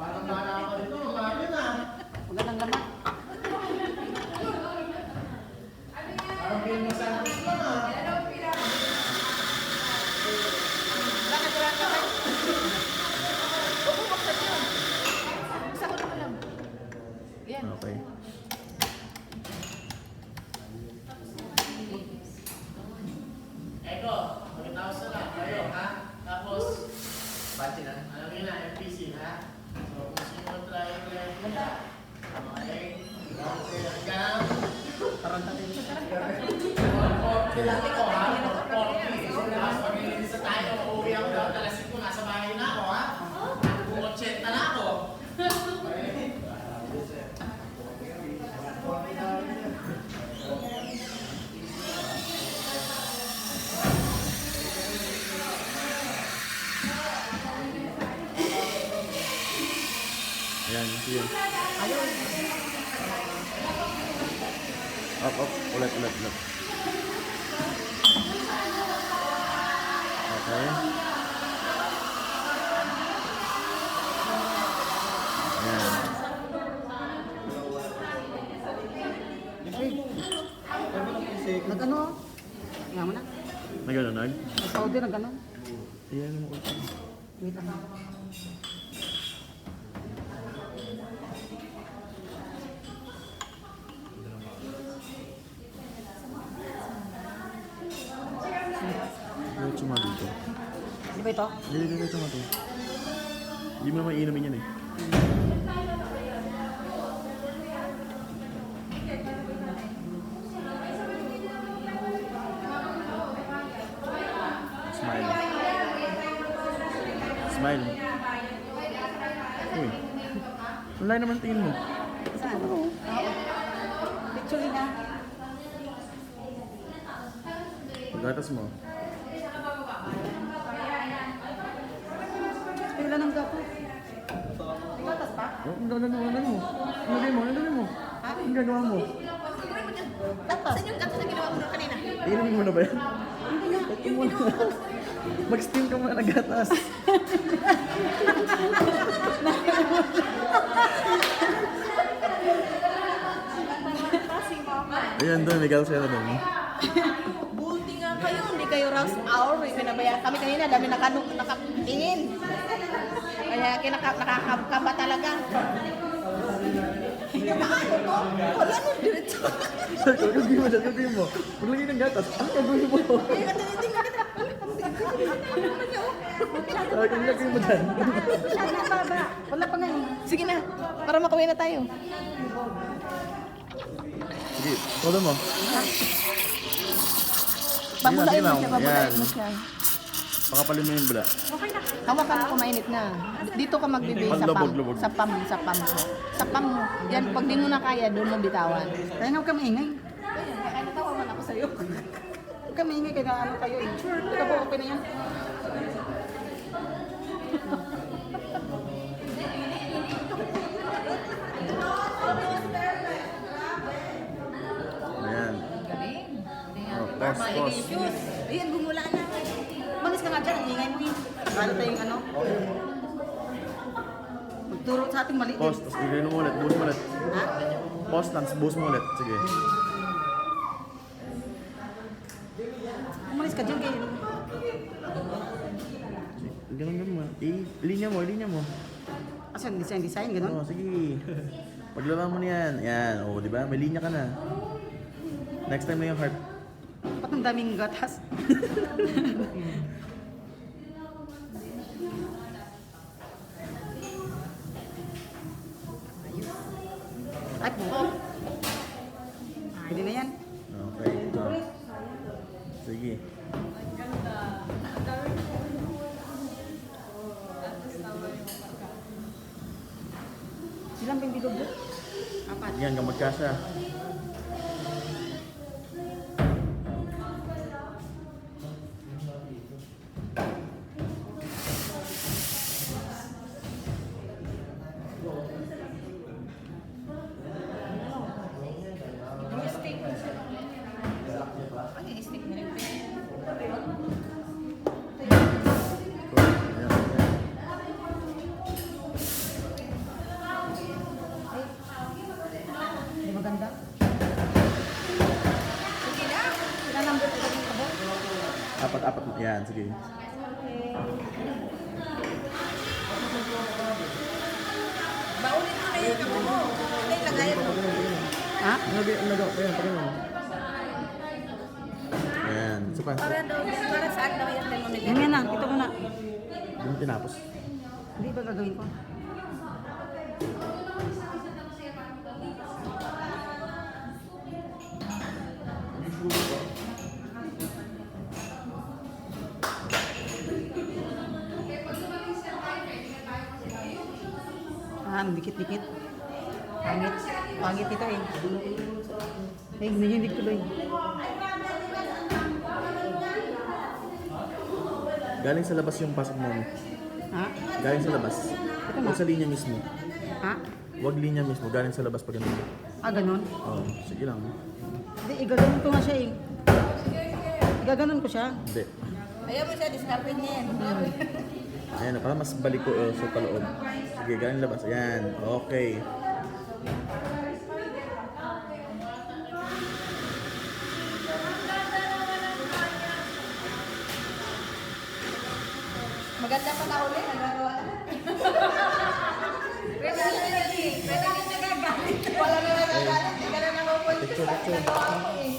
Parang bala ako dito, marami na. Magandang laman. Parang film na sandwich lang ah. Bakit wala ka kayo? Oo, buksan yun. Buksan ko naman lang. Yan. Okay. Eko, magkataos na lang kayo, ha? Tapos, bachi na. Alam niyo na, MPC, ha? So, kung sino try nila. Okay? Hanggang... Tarantatin. Kailangan ko, ha? 40. Tapos, pag nililisa tayo, uuwi ako daw. Talasin ko, nasa bahay na ako, ha? Kung 80 na ako. Ayan, sige. Ayun. Up, up. Ulit. Okay. Ayan. Nag-ano? Nga mo na. Naganonog? Nag-Saudi, nag-ano? Ayan mo ko. Wait lang. Diretso mo dito. Di ba ito? Diretso mo to. Hindi mo naman iinumin yan eh. Smile. Smile. Uy. Ang layo naman tingin mo. Saan? Picture na. Pagkatas mo. Pila ng gato. May gatas pa? Oh, ano mo? Ano mo? Ang gagawa mo? Gatas. Saan yung gatas na ginawa mo doon kanina? Inumin mo na ba yan? Inumin mo na. Mag-steam ka muna ng gatas. Ayan doon, may gatas ka na doon. Bulti nga kayo, hindi kayo rush hour. Pinabayaan kami kanina, dami nakatingin. Kaya nakakaba talaga. Paano to? Wala nung diretso. Gagawin mo dyan, gagawin mo. Maglagay ng gatas. Ano gagawin mo? Gagawin mo dyan. Wala pa nga. Sige na, para makawin na tayo. Sige, todo mo. Babulain mo Sige siya, lang, babulain yan. mo siya. Pakapalin mo yung bula. Hawakan mo kung mainit na. Dito ka magbibigay sa pam. Lubog. Sa pam mo. Sa pam mo. Yan, pag di mo na kaya, doon mo bitawan. Kaya huwag ka maingay. Kaya natawa man ako sa'yo. Huwag ka maingay, kaya ano kayo eh. Sure, ikaw po, okay na yan. Ayan. Galing. Oh, pause. Ayan, bumula na. Malis ka nga dyan, ang ingay mo yun. Lalo tayong ano. Magturo sa ating maliit. Pause, tapos gagawin mo ulit. Buhos mo ulit. Ha? Pause, tapos buhos mo ulit. Sige. Umalis ka dyan kayo. Ganun mo. Linya mo. Asan, design, ganun? Oh, sige. Paglalaman mo na yan. Yan, oh, di ba? May linya ka na. Next time na yung heart. Ba't ang daming gatas? Ay, po. Pwede na yan. Okay. Oh. Sige. Silang pindilubo? Apat. Yan, gamot ka siya. Apat-apat mo. Yan, sige. Baunin mo na yung kapo mo. Hindi, lagayan mo. Ha? Nagawa pa yan, pagano. Yan, isa pa. Para saan daw yan thermometer? Yan na, ito mo na. Hindi mo tinapos. Hindi ba gagawin ko? Ah, dikit-dikit. Pangit. Pangit ito eh. Eh, hindi tuloy. Galing sa labas yung pasok mo. Ha? Galing sa labas. Ito na. Huwag sa linya mismo. Ha? Huwag linya mismo. Galing sa labas pag ganun. Ah, ganun? Oo, sige lang. Hindi, igaganon ko nga siya eh. Igaganon ko siya. Hindi. Ayaw mo siya, discarding niya yan. Ayan, para mas balik ko sa paloob. Sige, galing labas. Ayan, okay. Maganda pa na uli, nagagawa na. Pwede na nagagalit. Wala na nagagalit, hindi ka na napupunta Picture, sa picture. ginagawa mo eh.